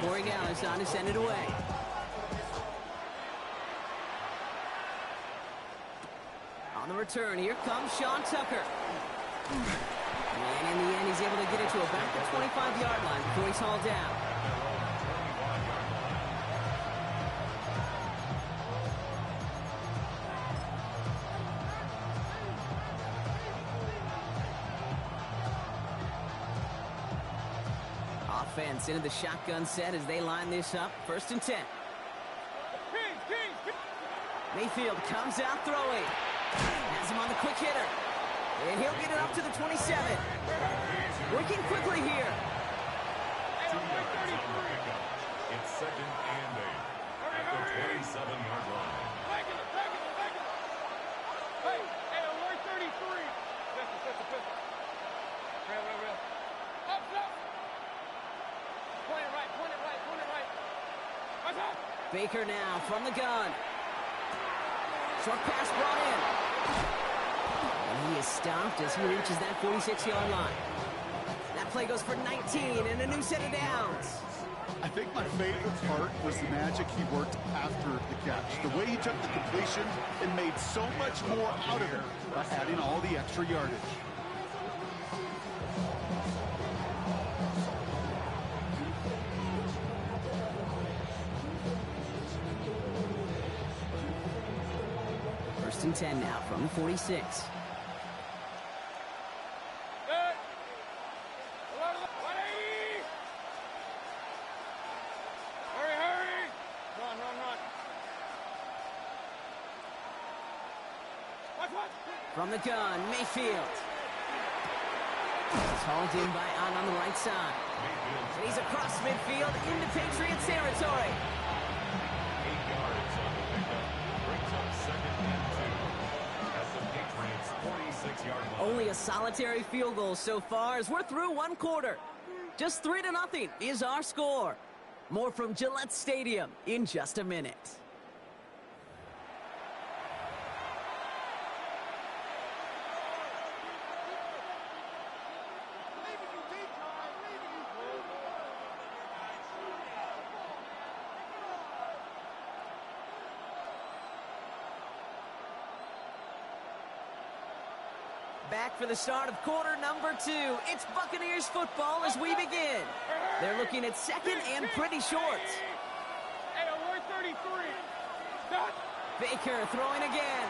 Corey now is on to send it away. On the return, here comes Sean Tucker. And in the end, he's able to get it to about the 25-yard line before he's hauled down. Offense into the shotgun set as they line this up. 1st and 10. Mayfield comes out throwing. Has him on the quick hitter. And he'll get it up to the 27. Working quickly here. It's 2nd and 8 at the 27-yard line. Hey, alert 33. Pistol. Real. Up. Point it right. What's up? Baker now from the gun. Short pass brought in. And he is stopped as he reaches that 46-yard line. That play goes for 19 and a new set of downs. I think my favorite part was the magic he worked after the catch. The way he took the completion and made so much more out of it by adding all the extra yardage. First and 10 now from the 46. Hurry. Run. What? From the gun, Mayfield. It's hauled in by on the right side. And he's across midfield into Patriots territory. 8 yards on the pickup. Brings up 2nd and 2 at the Patriots' 46-yard line. Only a solitary field goal so far as we're through one quarter. Just 3-0 is our score. More from Gillette Stadium in just a minute. Back for the start of quarter number 2. It's Buccaneers football as we begin. They're looking at 2nd and pretty short. Hey, alert 33. Stop. Baker throwing again.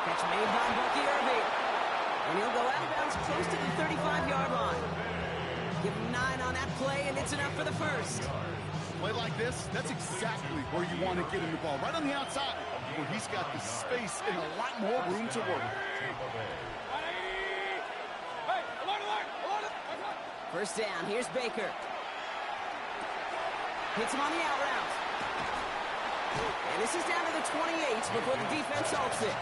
Catch made by Bucky Irving. And he'll go out of bounds close to the 35-yard line. Give him 9 on that play, and it's enough for the first. Play like this, that's exactly where you want to get him the ball. Right on the outside, where he's got the space and a lot more room to work. Hey, alert. First down, here's Baker. Hits him on the out route. And this is down to the 28 before the defense halts it.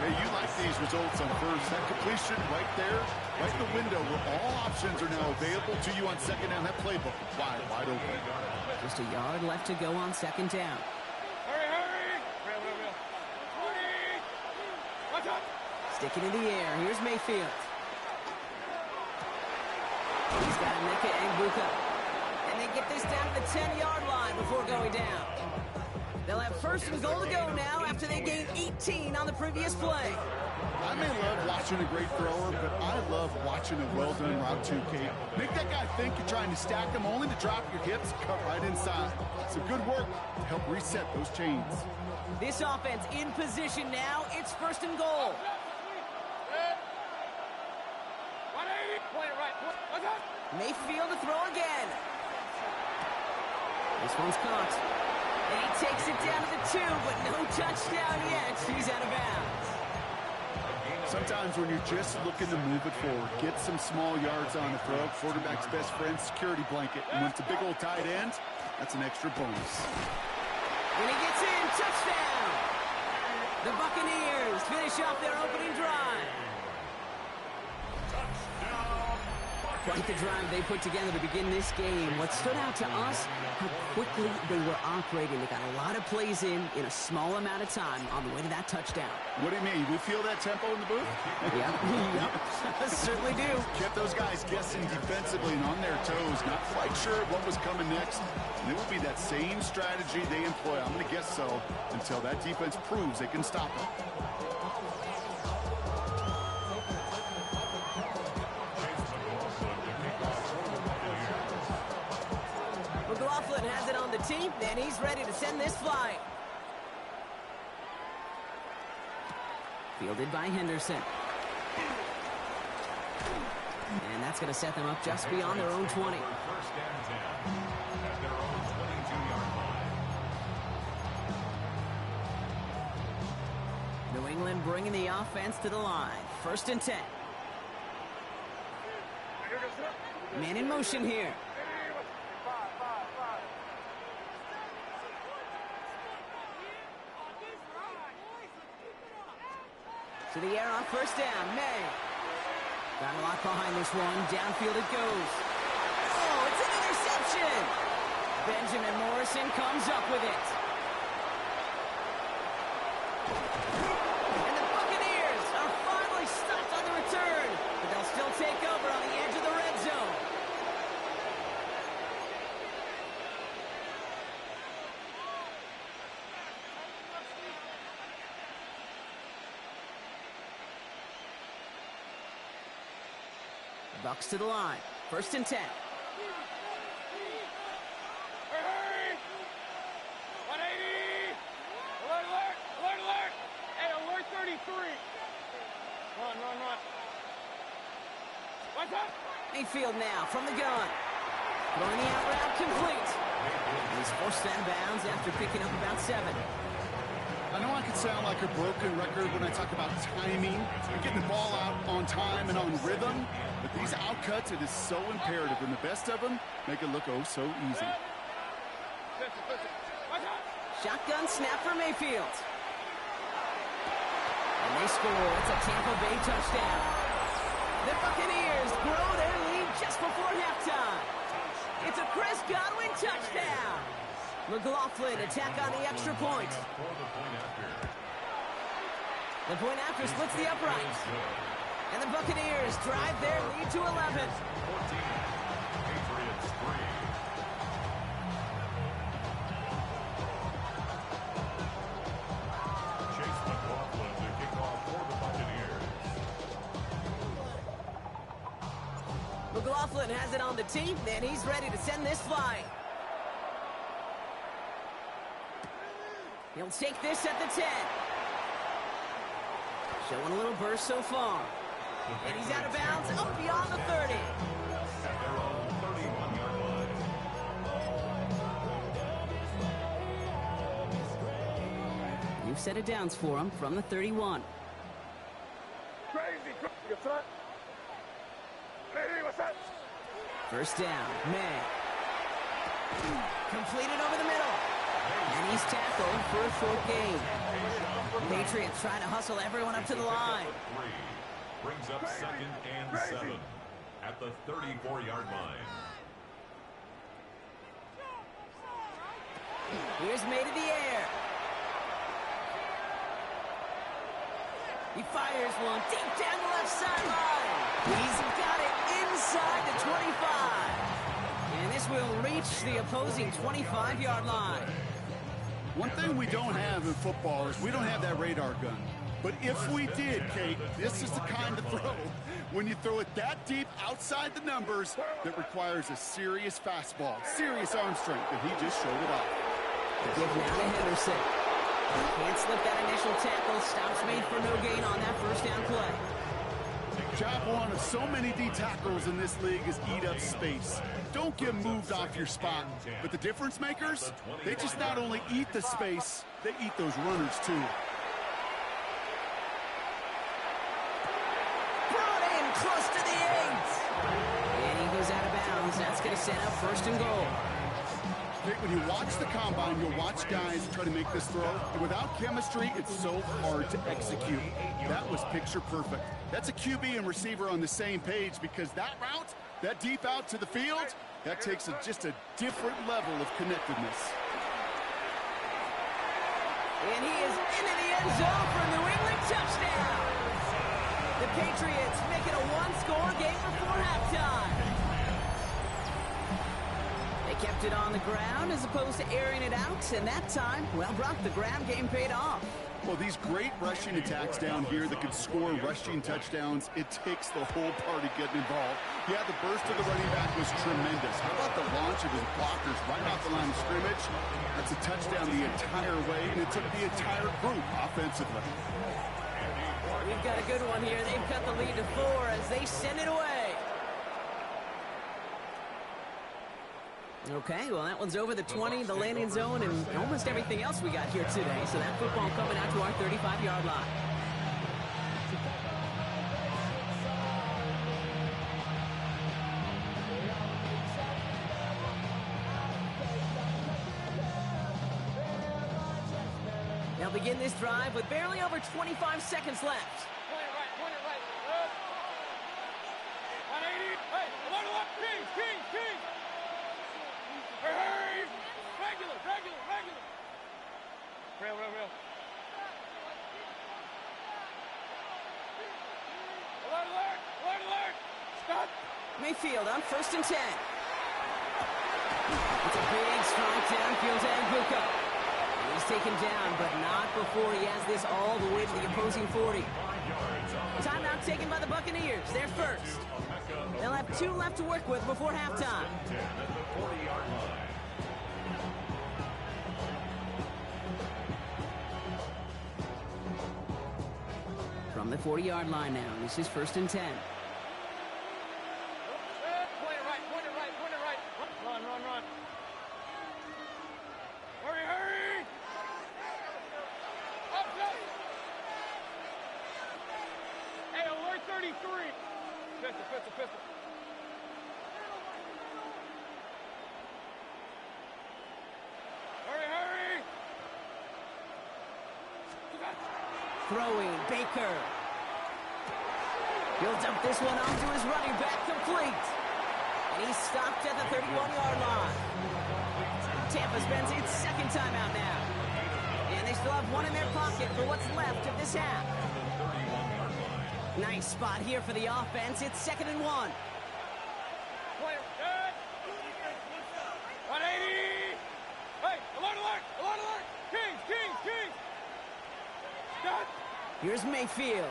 Hey, you like these results on first. That completion right there, right in the window where all options are now available to you on 2nd down. That playbook wide open. Just a yard left to go on 2nd down. Hurry. Real. 20. Watch out. Sticking in the air, here's Mayfield. He's got Emeka Egbuka. And they get this down to the 10-yard line before going down. They'll have 1st and goal to go now after they gained 18 on the previous play. I may love watching a great thrower, but I love watching a well-done route too, Kate. Make that guy think you're trying to stack him only to drop your hips, cut right inside. It's a good work to help reset those chains. This offense in position now. It's 1st and goal. 180. Point it right. Watch out. Mayfield to throw again. This one's caught. And he takes it down to the 2, but no touchdown yet. He's out of bounds. Sometimes when you're just looking to move it forward, get some small yards on the throw, quarterback's best friend, security blanket. And when it's a big old tight end, that's an extra bonus. And he gets in. Touchdown. The Buccaneers finish off their opening drive. Touchdown, Quite the drive they put together to begin this game. What stood out to us, how quickly they were operating. They got a lot of plays in a small amount of time on the way to that touchdown. What do you mean? We feel that tempo in the booth? Yep, certainly do. Kept those guys guessing defensively and on their toes, not quite sure what was coming next. And it will be that same strategy they employ, I'm going to guess so, until that defense proves they can stop it. McLaughlin has it on the tee, and he's ready to send this flying. Fielded by Henderson. And that's going to set them up just beyond their own 20. First and 10 at their own 22-yard line. New England bringing the offense to the line. First and 10. Man in motion here. To the air on first down, May. Got a lot behind this one. Downfield it goes. Oh, it's an interception. Benjamin Morrison comes up with it. And the Buccaneers are finally stopped on the return, but they'll still take over on the edge of the red zone. Bucks to the line. First and 10. Hurry! 180! Alert, alert! Alert, alert! Hey, alert 33! Run. What's up? Mayfield now from the gun. Throwing the out route complete. He's forced out of bounds after picking up about 7. I know I could sound like a broken record when I talk about timing and getting the ball out on time and on rhythm, but these outcuts, it is so imperative, and the best of them make it look oh so easy. Shotgun snap for Mayfield. And they score. It's a Tampa Bay touchdown. The Buccaneers grow their lead just before halftime. It's a Chris Godwin touchdown. McLaughlin attack on the extra point. The point after splits the uprights. And the Buccaneers drive their lead to 11. 14. Patriots 3. Chase McLaughlin to kick off for the Buccaneers. McLaughlin has it on the tee, and he's ready to send this flying. He'll take this at the 10. Showing a little burst so far. And he's out of bounds up beyond the 30. At their own 31-yard line. You've set it downs for him from the 31. Crazy! Your son? Hey, what's up? First down, May. Completed over the middle. And he's tackled for a short gain. Patriots trying to hustle everyone up to the line. 3 brings up second and 7 at the 34-yard line. Here's May to the air. He fires one deep down the left sideline. He's got it inside the 25. And this will reach the opposing 25-yard line. One thing we don't have in football is we don't have that radar gun. But if we did, Kate, this is the kind of throw, when you throw it that deep outside the numbers, that requires a serious fastball, serious arm strength, and he just showed it off. Give now to Henderson. Can't slip that initial tackle. Stops made for no gain on that first down play. Job one of so many D tackles in this league is eat up space. Don't get moved off your spot. But the difference makers, they just not only eat the space, they eat those runners too. Brought in close to the 8. And he goes out of bounds. That's going to set up first and goal. When you watch the combine, you'll watch guys try to make this throw. And without chemistry, it's so hard to execute. That was picture perfect. That's a QB and receiver on the same page because that route, That deep out to the field, that takes just a different level of connectedness. And he is into the end zone for a New England touchdown. The Patriots make it a one-score game before halftime. They kept it on the ground as opposed to airing it out, and that time, well, Brock, the ground game paid off. Well, these great rushing attacks down here that can score rushing touchdowns, it takes the whole party getting involved. Yeah, the burst of the running back was tremendous. How about the launch of his blockers right off the line of scrimmage? That's a touchdown the entire way, and it took the entire group offensively. We've got a good one here. They've cut the lead to 4 as they send it away. Okay, well, that one's over the 20, the landing zone, and almost everything else we got here today. So that football coming out to our 35-yard line. They'll begin this drive with barely over 25 seconds left. Point it right. 180. Hey, alert, alert. King. Hey. Regular. Real. Alert. Stop. Mayfield on 1st and 10. It's a big, strong downfield to Aguka. He's taken down, but not before he has this all the way to the opposing 40. Timeout taken by the Buccaneers. They're first. They'll have 2 left to work with before halftime. From the 40-yard line now, this is 1st and 10. Point it right. Run. Hurry. Up. Hey, alert 33. Pistol. Hurry. Throwing, Baker. He'll dump this one off to his running back, complete. And he's stopped at the 31-yard line. Tampa spends its second timeout now. And they still have one in their pocket for what's left of this half. Nice spot here for the offense. It's 2nd and 1. Point it. Good. 180. Hey, alert. Kings. Stop. Here's Mayfield.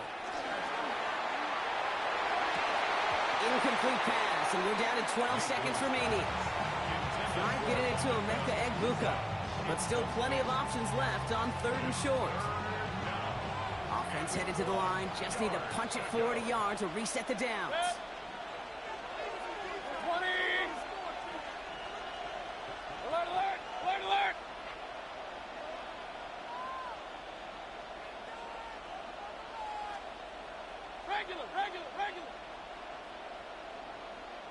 Incomplete pass, and we're down to 12 seconds remaining. Trying to get it into Emeka Egbuka, but still plenty of options left on 3rd and short. Offense headed to the line, just need to punch it 40 yards to reset the downs. 20. Alert. Regular.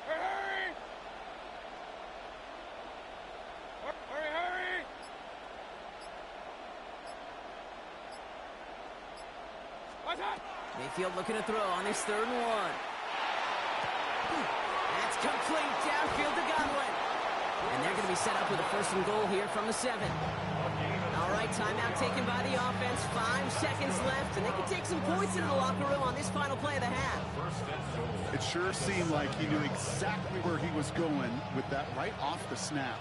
Hurry. Watch out. Mayfield looking to throw on this 3rd and 1. That's complete downfield to Godwin. And they're going to be set up with a 1st and goal here from the 7. All right, timeout taken by the offense. 5 seconds left, and they can take some points into the locker room on this final play of the half. It sure seemed like he knew exactly where he was going with that right off the snap.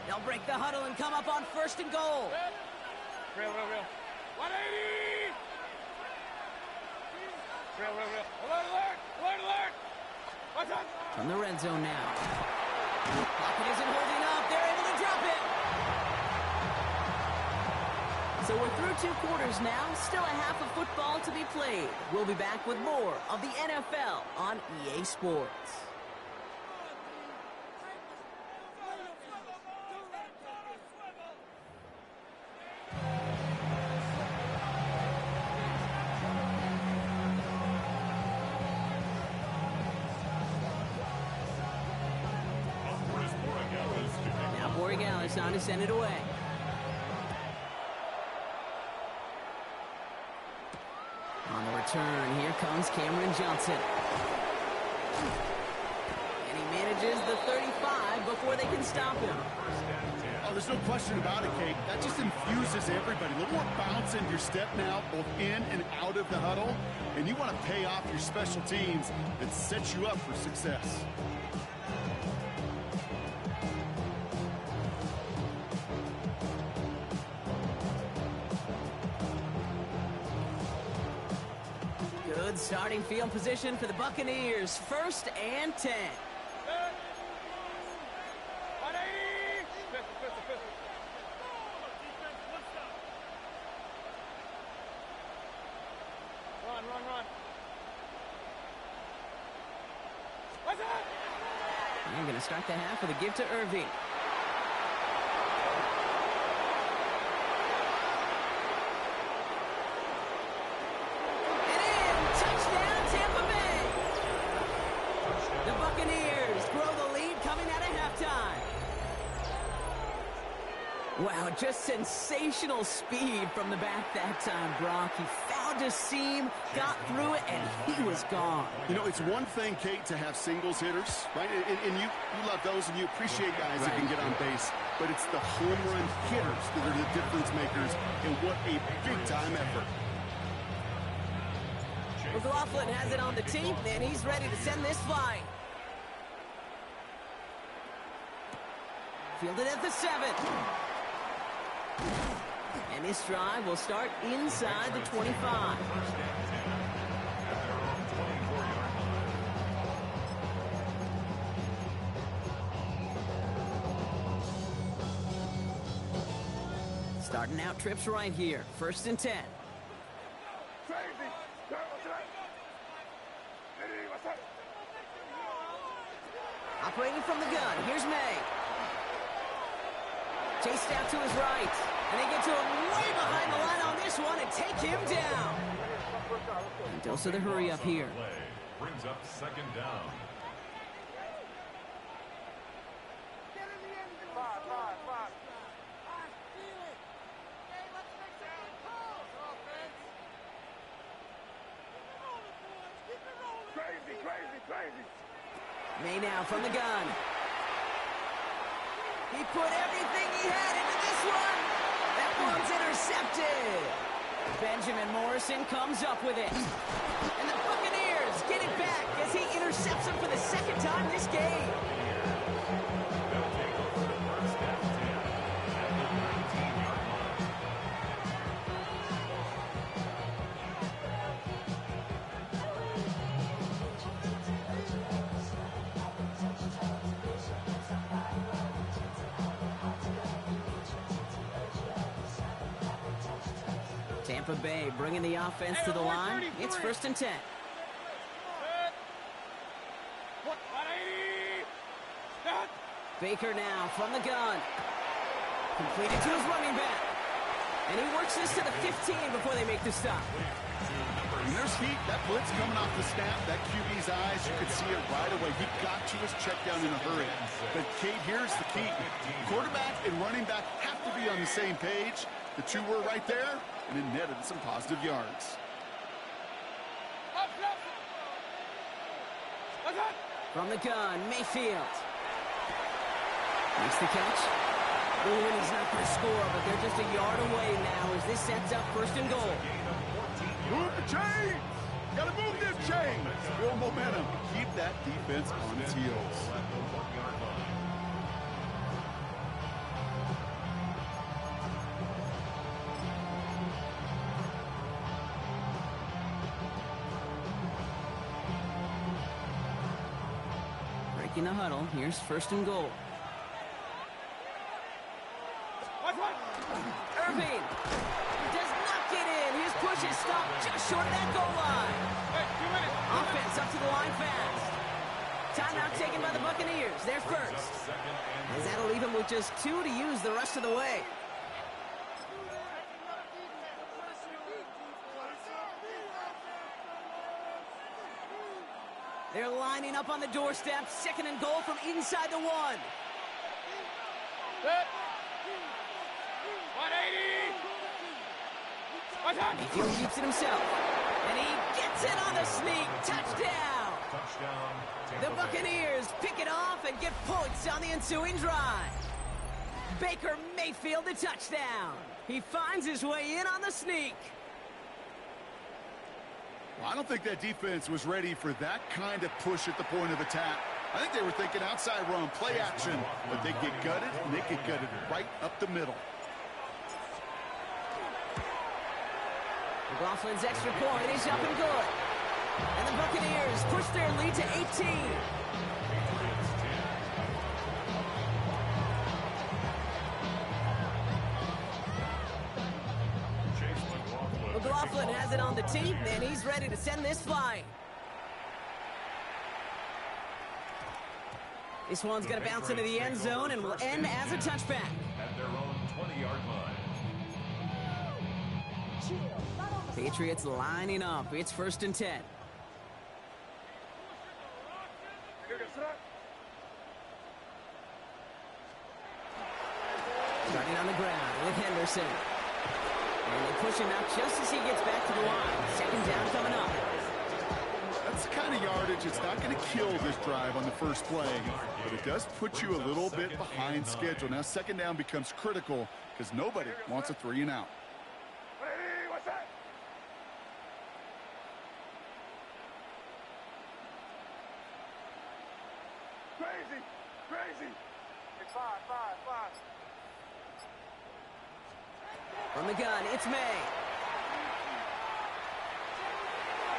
They'll break the huddle and come up on 1st and goal. Real. 180. Real. Alert. Watch out. From the red zone now. Pocket isn't holding up. They're able to drop it. So we're through 2 quarters now. Still a half of football to be played. We'll be back with more of the NFL on EA Sports. On to send it away. On the return, here comes Cameron Johnson. And he 35 before they can stop him. Oh, there's no question about it, Kate. That just infuses everybody. A little more bounce in your step now, both in and out of the huddle. And you want to pay off your special teams that sets you up for success. Good starting field position for the Buccaneers. 1st and 10. You're going to start the half with a give to Irving. And in! Touchdown, Tampa Bay! The Buccaneers grow the lead coming out of halftime. Wow, just sensational speed from the back that time, Brock. He found a seam, got through it, and he was gone. You know, it's one thing, Kate, to have singles hitters, right? And you love those, and you appreciate guys that can get on base. But it's the home run hitters that are the difference makers, and what a big-time effort. McLaughlin has it on the team, and he's ready to send this flying. Fielded at the 7. And this drive will start inside the 25. Starting out trips right here. 1st and 10. Operating from the gun. Here's May. Chased out to his right. And they get to him way behind the line on this one and take him down. And dose of the hurry up here. Brings up 2nd down. May now from the gun. He put everything he had into this one. That one's intercepted. Benjamin Morrison comes up with it. And the Buccaneers get it back as he intercepts him for the 2nd time this game. They'll take over the 1st and 10 at the 19-yard line. Tampa Bay bringing the offense to the line. It's 1st and 10. Baker now from the gun. Completed to his running back. And he works this to the 15 before they make the stop. And there's heat. That blitz coming off the snap. That QB's eyes, you could see it right away. He got to his check down in a hurry. But, Kate, here's the key. Quarterback and running back have to be on the same page. The two were right there, and it netted some positive yards. From the gun, Mayfield. Makes the catch. Ooh, and he's not going to score, but they're just a yard away now as this sets up 1st and goal. Move the chains! Gotta move this chain! Build momentum. Keep that defense on its heels. Breaking the huddle. Here's 1st and goal. Irving does not get in. His push is stopped just short of that goal line. Offense up to the line fast. Timeout taken by the Buccaneers. They're first. As that'll leave him with just 2 to use the rest of the way. They're lining up on the doorstep. 2nd and goal from inside the 1. Mayfield keeps it himself. And he gets it on the sneak. Touchdown! Touchdown, The Tampa Bay. Buccaneers pick it off and get points on the ensuing drive. Baker Mayfield the touchdown. He finds his way in on the sneak. Well, I don't think that defense was ready for that kind of push at the point of attack. I think they were thinking outside run, play action, but they get gutted, and they get gutted right up the middle. McLaughlin's extra point is up and good. And the Buccaneers push their lead to 18. McLaughlin has it on the tee, and he's ready to send this flying. This one's going to bounce into the end zone and will end as a touchback. At their own 20-yard line. Patriots lining up. It's 1st and 10. Starting on the ground with Henderson. And they push him out just as he gets back to the line. 2nd down coming up. That's the kind of yardage. It's not going to kill this drive on the first play, but it does put you a little bit behind schedule. Now 2nd down becomes critical because nobody wants a 3 and out. Hey, what's that? Crazy, crazy. Hey, five. From the gun, it's May.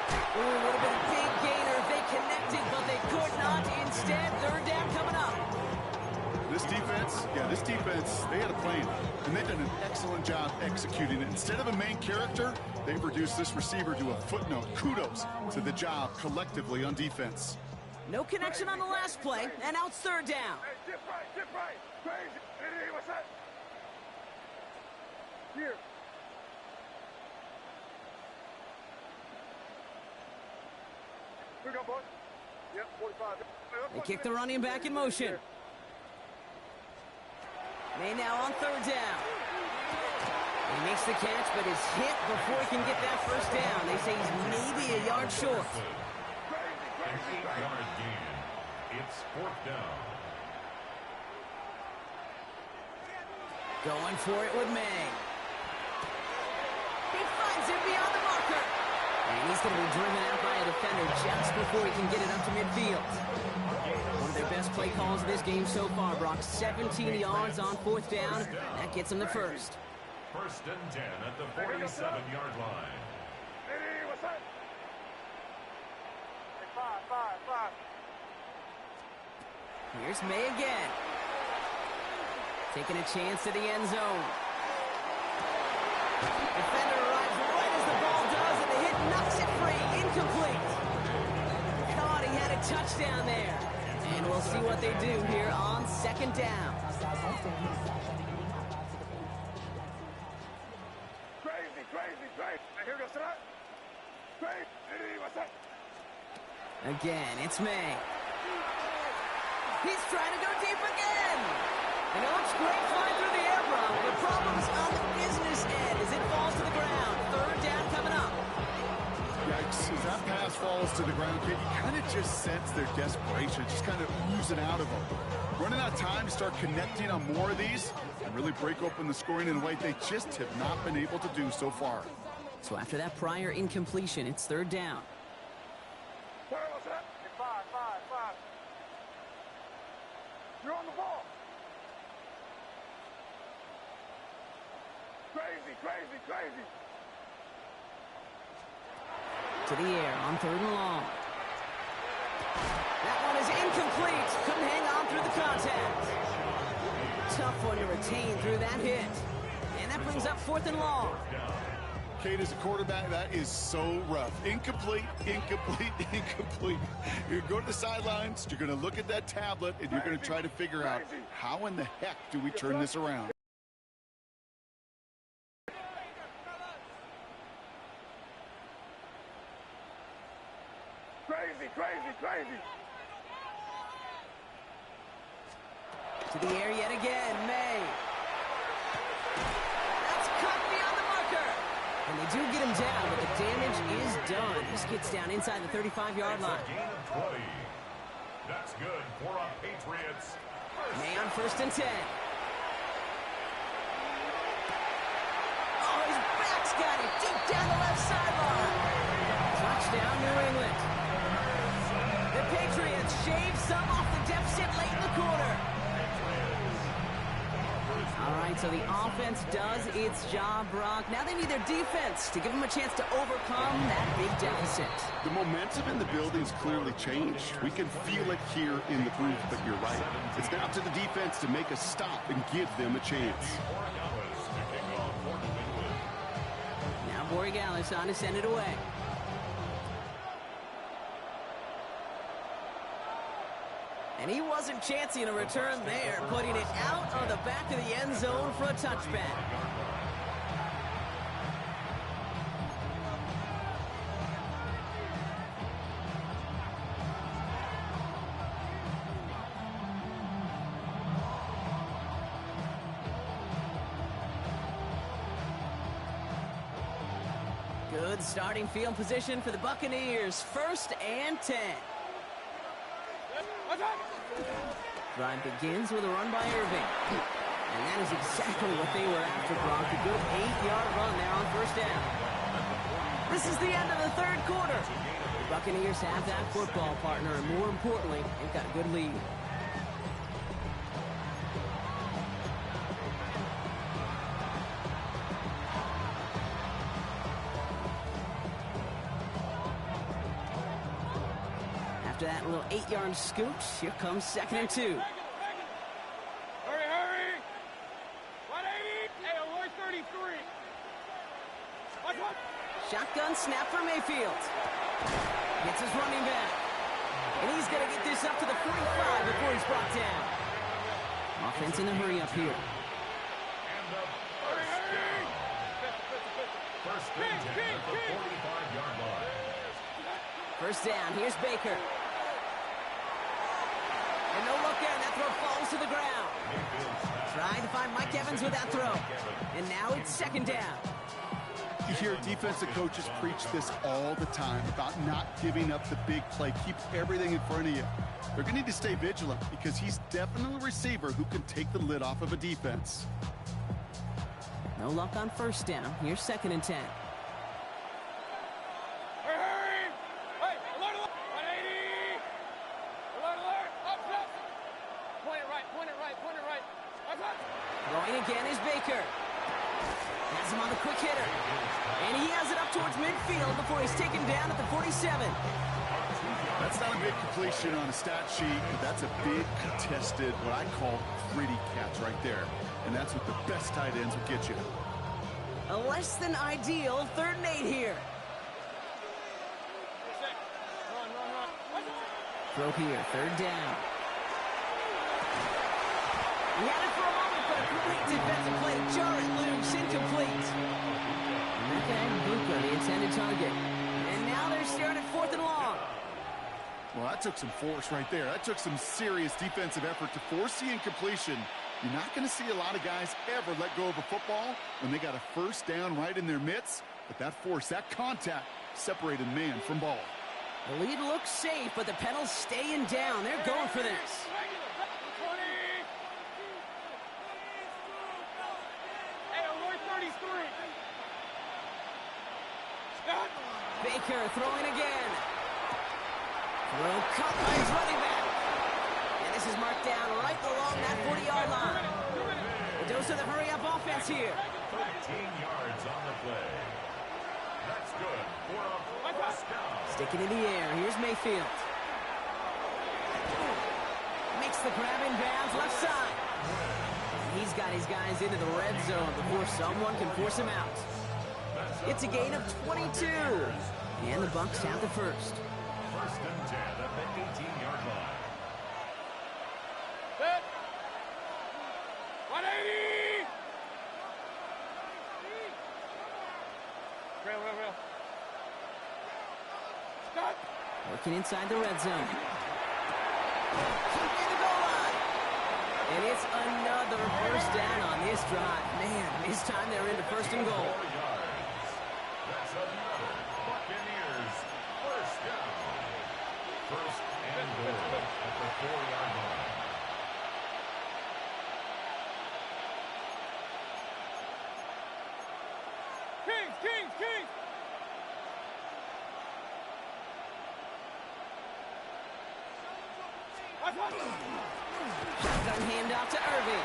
Ooh, would have been a big gainer if they connected, but they could not. Instead, 3rd down coming up. This defense, they had a plan, and they've done an excellent job executing it. Instead of a main character, they've reduced this receiver to a footnote. Kudos to the job collectively on defense. No connection on the last play, and now it's 3rd down. Hey, dip right. Crazy. Hey, what's that? Here. Here we go, boys. Yep, 45. They kick the running back in motion. May now on 3rd down. He makes the catch, but is hit before he can get that 1st down. They say he's maybe a yard short. An 8-yard gain. It's 4th down. Going for it with May. He finds it beyond the marker. And he's going to be driven out by a defender just before he can get it up to midfield. One of their best play calls of this game so far, Brock. 17 yards on 4th down. That gets him the 1st. 1st and 10 at the 47-yard line. Hey, what's that? Hey, five. Here's May again. Taking a chance to the end zone. Defender arrives right as the ball does, and the hit knocks it free. Incomplete. Thought he had a touchdown there. And we'll see what they do here on 2nd down. Crazy. Hey, here goes that. Crazy. Hey, what's that? Again, it's May. He's trying to go deep again. And it looks great flying through the air, Brock. The problem's on the business end as it falls to the ground. 3rd down coming up. Yikes, as that pass falls to the ground, kid, you kind of just sense their desperation, just kind of oozing out of them. Running out of time to start connecting on more of these and really break open the scoring in a way they just have not been able to do so far. So after that prior incompletion, it's 3rd down. Hey, what's that? Hey, five. You're on the ball. Crazy. To the air on 3rd and long. That one is incomplete. Couldn't hang on through the contact. Tough one to retain through that hit. And that brings up 4th and long. Kate, as a quarterback, that is so rough. Incomplete. You're going to go to the sidelines, you're going to look at that tablet, and you're going to try to figure out how in the heck do we turn this around. Crazy. To the air yet again, May. That's caught beyond the marker. And And they do get him down, but the damage is done. This gets down inside the 35-yard line. Gain of 20. That's good for our Patriots. May on 1st and 10. Oh, his back's got it deep down the left sideline. Touchdown, New England. The Patriots shave some off the deficit late in the quarter. All right, so the offense does its job, Brock. Now they need their defense to give them a chance to overcome that big deficit. The momentum in the building's clearly changed. We can feel it here in the booth, but you're right. It's now to the defense to make a stop and give them a chance. Now Borregales on to send it away. And he wasn't chancing a return there, putting it out on the back of the end zone for a touchback. Good starting field position for the Buccaneers. 1st and 10. Drive begins with a run by Irving. And that is exactly what they were after, Brock. A good 8-yard run there on 1st down. This is the end of the 3rd quarter. The Buccaneers have that football partner, and more importantly, they've got a good lead. After that little 8-yard scoot, here comes 2nd and 2. Hurry, hurry! 180! Hey, alert 33! Watch, watch! Shotgun snap for Mayfield. Gets his running back. And he's going to get this up to the 45 before he's brought down. Offense in a hurry up here. And the first down. 1st and 10 at the 45-yard line. 1st down, here's Baker. And no look there, that throw falls to the ground. Trying to find Mike Evans with that throw. And now it's 2nd down. You hear defensive coaches preach this all the time about not giving up the big play. Keep everything in front of you. They're going to need to stay vigilant because he's definitely a receiver who can take the lid off of a defense. No luck on 1st down. Here's 2nd and 10. Going again is Baker. Has him on the quick hitter. And he has it up towards midfield before he's taken down at the 47. That's not a big completion on a stat sheet, but that's a big contested, what I call gritty catch right there. And that's what the best tight ends will get you. A less than ideal 3rd and 8 here. Throw here, 3rd down. He had it for a moment, but a complete defensive play to jar it loose, incomplete. Okay, Luka, the intended target. And now they're staring at 4th and long. Well, that took some force right there. That took some serious defensive effort to force the incompletion. You're not going to see a lot of guys ever let go of a football when they got a 1st down right in their midst. But that force, that contact, separated man from ball. The lead looks safe, but the pedals staying down. They're going for this. Baker throwing again. Throw cut by his running back. And this is marked down right along that 40-yard line. The dose of the hurry-up offense here. 13 yards on the play. That's good for a 1st down. Sticking in the air. Here's Mayfield. Makes the grab in bounds left side. He's got his guys into the red zone before someone can force him out. It's a gain of 22. And the Bucs have the 1st. 1st and 10 at the 18-yard line. 180! Real. Stop! Working inside the red zone. Keep in the goal line. And it's another 1st down on this drive. Man, this time they're into 1st and goal. That's another Buccaneers first down. First and goal at the 4-yard line. Kings! Shotgun handoff to Irving.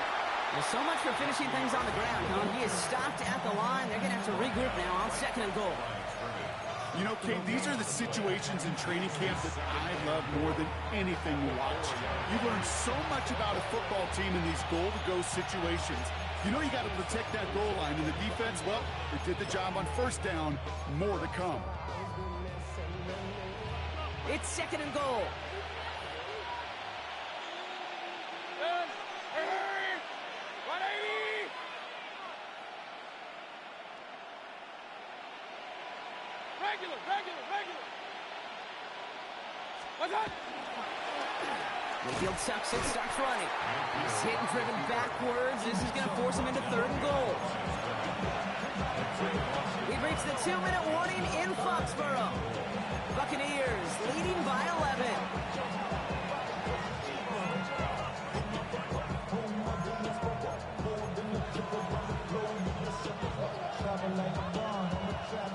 Well, so much for finishing things on the ground, huh? He is stopped at the line. They're going to have to regroup now on 2nd and goal. You know, Kate, these are the situations in training camp that I love more than anything to watch. You learn so much about a football team in these goal-to-go situations. You know you got to protect that goal line, and the defense, well, they did the job on first down. More to come. It's 2nd and goal. Hey! 180! Regular! What's up? Mayfield sucks it, starts running. He's hit and driven backwards. This is going to force him into 3rd and goal. We've reached the 2-minute warning in Foxborough. Buccaneers leading by 11.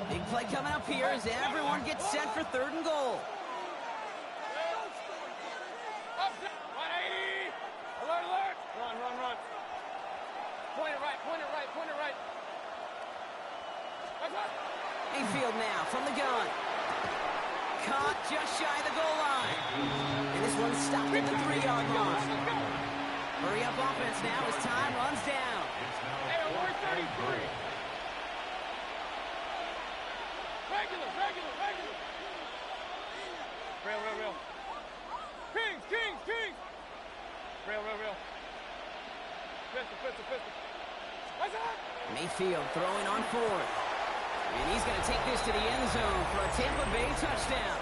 Big play coming up here as everyone gets set for 3rd and goal. 180! Alert! Run. Point it right. What's up? Mayfield now from the gun. Caught just shy of the goal line. And this one's stopped at the 3-yard line. Hurry up offense now as time runs down. Hey, we're 33. Regular. Real. Kings. Real. Pistol. What's up? Mayfield throwing on 4th. And he's going to take this to the end zone for a Tampa Bay touchdown.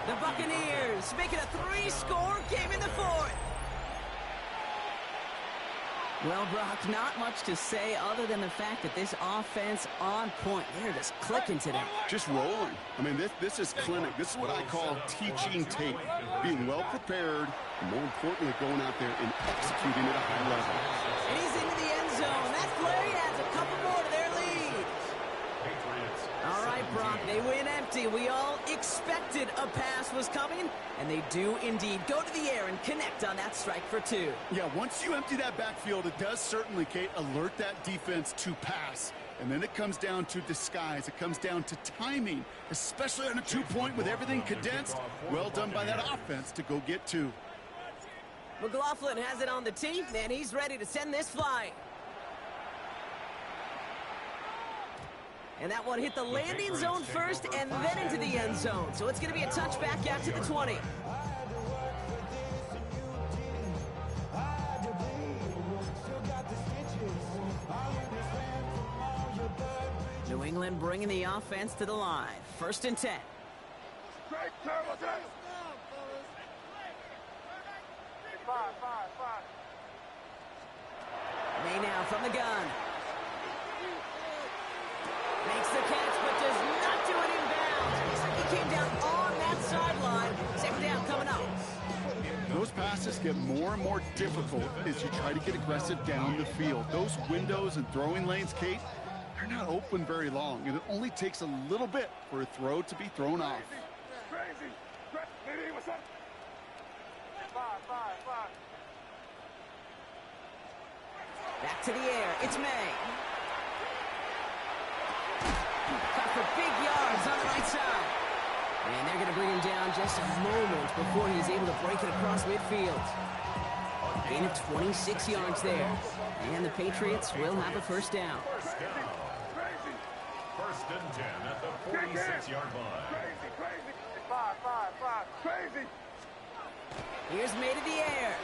The Buccaneers making a 3-score game in the 4th. Well, Brock, not much to say other than the fact that this offense on point. They're just clicking today. Just rolling. I mean, this is clinic. This is what I call teaching tape. Being well prepared, and more importantly, going out there and executing at a high level. And he's into the end zone. That play adds a couple more to their lead. All right, Brock, they win empty. We all expected a pass was coming, and they do indeed go to the air and connect on that strike for 2. Yeah, once you empty that backfield, it does certainly, Kate, alert that defense to pass. And then it comes down to disguise. It comes down to timing, especially on a 2-point with everything condensed. Well done by that offense to go get 2. McLaughlin has it on the tee, and he's ready to send this flying. And that one hit the landing zone first and then into the end zone. So it's going to be a touchback out to the 20. New England bringing the offense to the line. 1st and 10. Great, terrible, terrible. 5. May now from the gun. Makes the catch, but does not do it in bounds. Looks like he came down on that sideline. 2nd down coming up. Those passes get more and more difficult as you try to get aggressive down the field. Those windows and throwing lanes, Kate, they're not open very long, and it only takes a little bit for a throw to be thrown off. Crazy. Maybe what's up? 5. Back to the air. It's May. Cut for big yards on the right side. And they're going to bring him down just a moment before he's able to break it across midfield. Gain of 26 yards there. And the Patriots will have a 1st down. Crazy. 1st and 10 at the 46-yard line. Crazy. 5. Crazy. Here's May to the air.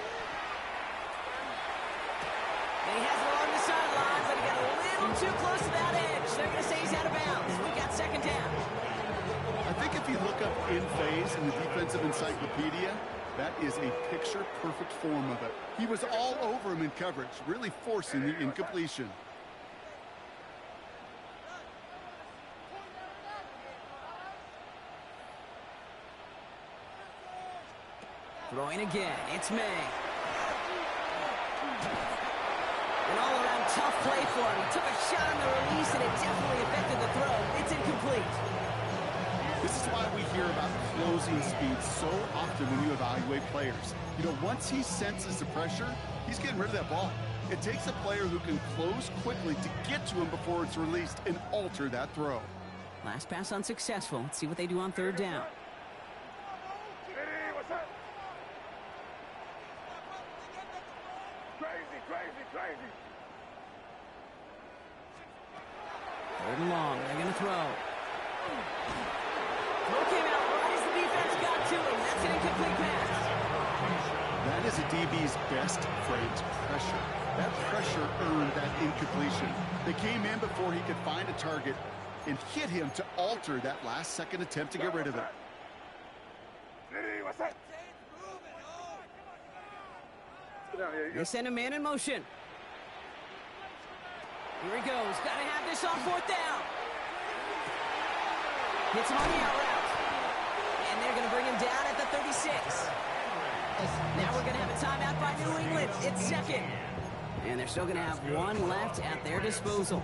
And he has it along the sideline, but he got a little too close to that edge. They're going to say he's out of bounds. We've got 2nd down. I think if you look up in phase in the defensive encyclopedia, that is a picture-perfect form of it. He was all over him in coverage, really forcing the incompletion. Throwing again. It's May. An all-around tough play for him. He took a shot on the release, and it definitely affected the throw. It's incomplete. This is why we hear about closing speed so often when you evaluate players. You know, once he senses the pressure, he's getting rid of that ball. It takes a player who can close quickly to get to him before it's released and alter that throw. Last pass unsuccessful. Let's see what they do on third down. Hey, what's up? Crazy, crazy, crazy. Third and long. They're going to throw. Throw came out right as the defense got to him. That's an incomplete pass. That is a DB's best friend, pressure. That pressure earned that incompletion. They came in before he could find a target and hit him to alter that last-second attempt to get rid of it. Hey, what's up? Sit down here. They send a man in motion. Here he goes. Got to have this on fourth down. Hits him on the out route. And they're going to bring him down at the 36. Now we're going to have a timeout by New England. It's second. And they're still going to have one left at their disposal.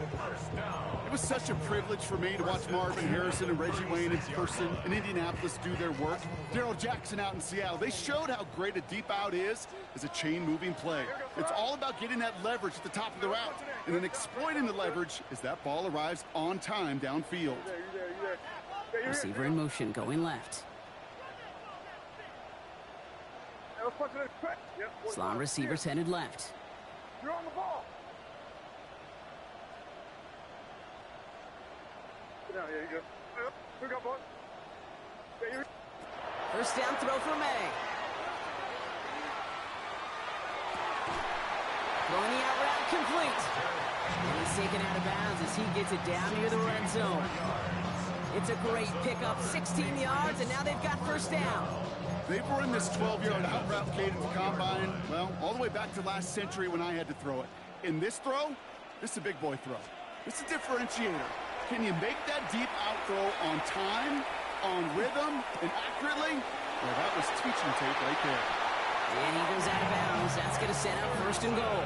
It was such a privilege for me to watch Marvin Harrison and Reggie Wayne in person in Indianapolis do their work. Darrell Jackson out in Seattle. They showed how great a deep out is as a chain-moving play. It's all about getting that leverage at the top of the route and then exploiting the leverage as that ball arrives on time downfield. Receiver in motion, going left. Slot receivers headed left. You're on the ball. Sit down. Here you go. Here we go, boy. First down throw for May. Throwing the out route complete. And he's taken out of bounds as he gets it down near the red zone. It's a great pickup, 16 yards, and now they've got first down. They've run this 12-yard out route Kate at the combine, well, all the way back to last century when I had to throw it. In this throw, this is a big boy throw. It's a differentiator. Can you make that deep out throw on time, on rhythm, and accurately? Well, that was teaching tape right there. And he goes out of bounds. That's going to set up first and goal.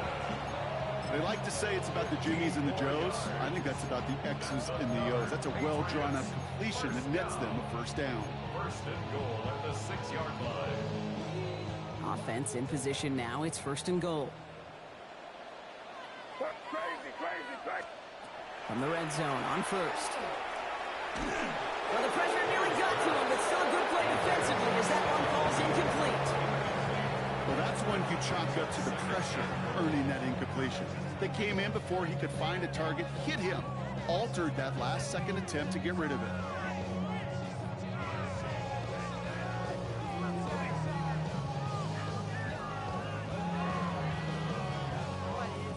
They like to say it's about the Jimmies and the Joes. I think that's about the X's and the O's. That's a well-drawn-up completion that nets them a first down. First and goal at the 6-yard line. Offense in position now. It's first and goal. Crazy, crazy, crazy. From the red zone on first. Well, the pressure nearly got to him, but still a good play defensively as that one falls incomplete. Well, that's one you chalk up to the pressure earning that incompletion. They came in before he could find a target, hit him, altered that last-second attempt to get rid of it.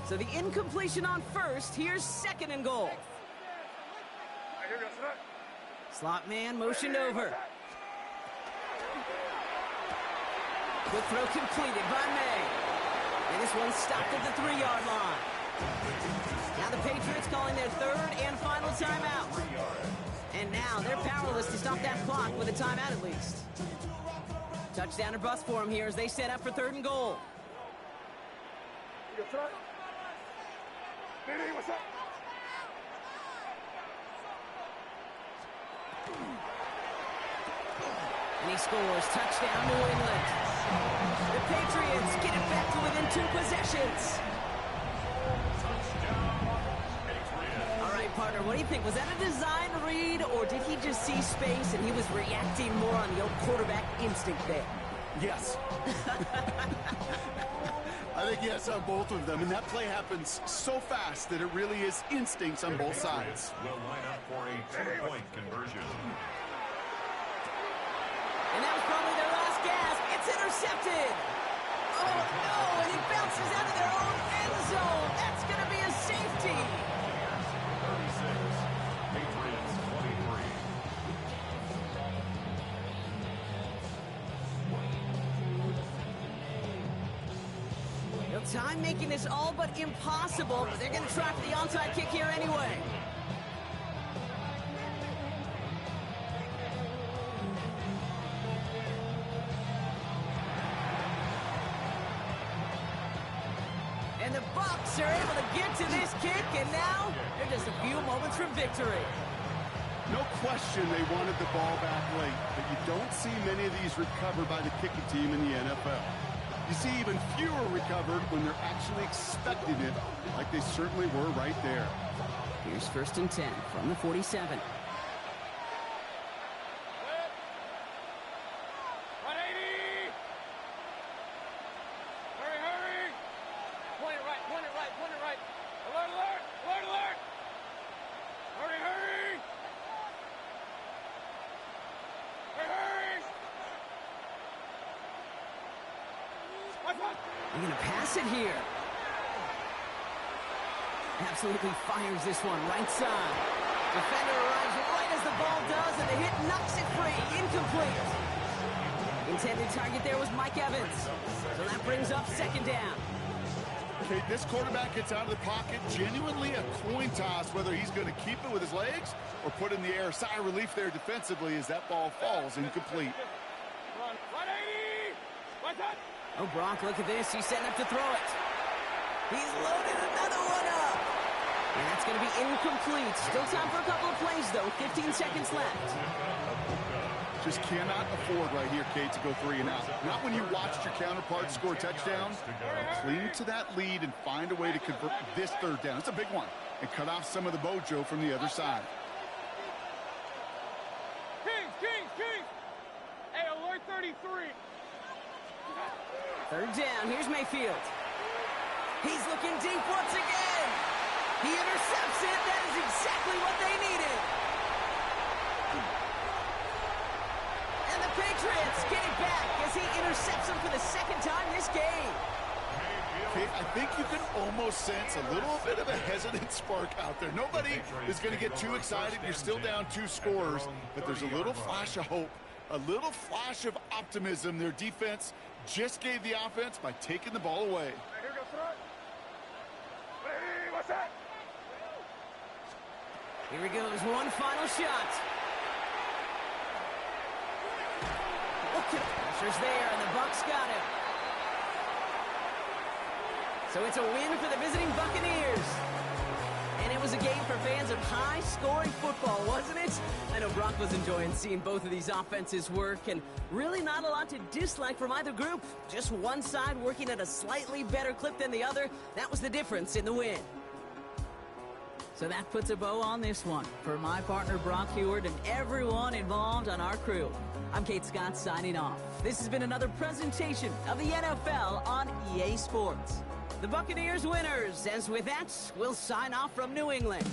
So the incompletion on first. Here's second and goal. Here we go, sit up. Slot man motioned over. Good throw completed by May. And this one stopped at the 3-yard line. Now the Patriots calling their third and final timeout. And now they're powerless to stop that clock with a timeout at least. Touchdown or bust for them here as they set up for third and goal. You go, sit up. Hey, what's up? And he scores. Touchdown, New England. The Patriots get it back to within 2 possessions. All right, partner, what do you think? Was that a design read, or did he just see space and he was reacting more on the old quarterback instinct there? Yes. I think yes on both of them, and that play happens so fast that it really is instincts on both sides. Will line up for a 2-point conversion. And that was probably their last gasp. It's intercepted. Oh, no, and he bounces out of their own end zone. That's going to be a safety. 36, Patriots 23. Well, time making this all but impossible, but they're going to try for the onside kick here anyway. And the Bucs are able to get to this kick, and now they're just a few moments from victory. No question they wanted the ball back late, but you don't see many of these recovered by the kicking team in the NFL. You see even fewer recovered when they're actually expecting it, like they certainly were right there. Here's 1st and 10 from the 47. They're going to pass it here. Absolutely fires this one right side. Defender arrives right as the ball does, and the hit knocks it free. Incomplete. Intended target there was Mike Evans. So that brings up 2nd down. Okay, this quarterback gets out of the pocket. Genuinely a coin toss whether he's going to keep it with his legs or put in the air. Sigh of relief there defensively as that ball falls incomplete. Oh, Brock, look at this. He's setting up to throw it. He's loaded another one up. And that's going to be incomplete. Still time for a couple of plays, though. 15 seconds left. Just cannot afford right here, Kate, to go 3 and out. Not when you watched your counterpart score a touchdown. Cling to that lead and find a way to convert this 3rd down. It's a big one. And cut off some of the mojo from the other side. Kings! Hey, alert 33. 3rd down. Here's Mayfield. He's looking deep once again. He intercepts it. That is exactly what they needed. And the Patriots get it back as he intercepts him for the 2nd time this game. Okay, I think you can almost sense a little bit of a hesitant spark out there. Nobody is going to get too excited. You're still down 2 scores, but there's a little flash of hope, a little flash of optimism. Their defense just gave the offense by taking the ball away. Hey, here goes front. Hey, what's that? Here he goes. One final shot. Look at pressure's there, and the Bucs got him. So it's a win for the visiting Buccaneers. And it was a game for fans of high-scoring football, wasn't it? I know Brock was enjoying seeing both of these offenses work, and really not a lot to dislike from either group. Just one side working at a slightly better clip than the other. That was the difference in the win. So that puts a bow on this one. For my partner, Brock Heward, and everyone involved on our crew, I'm Kate Scott signing off. This has been another presentation of the NFL on EA Sports. The Buccaneers winners, as with that, we'll sign off from New England.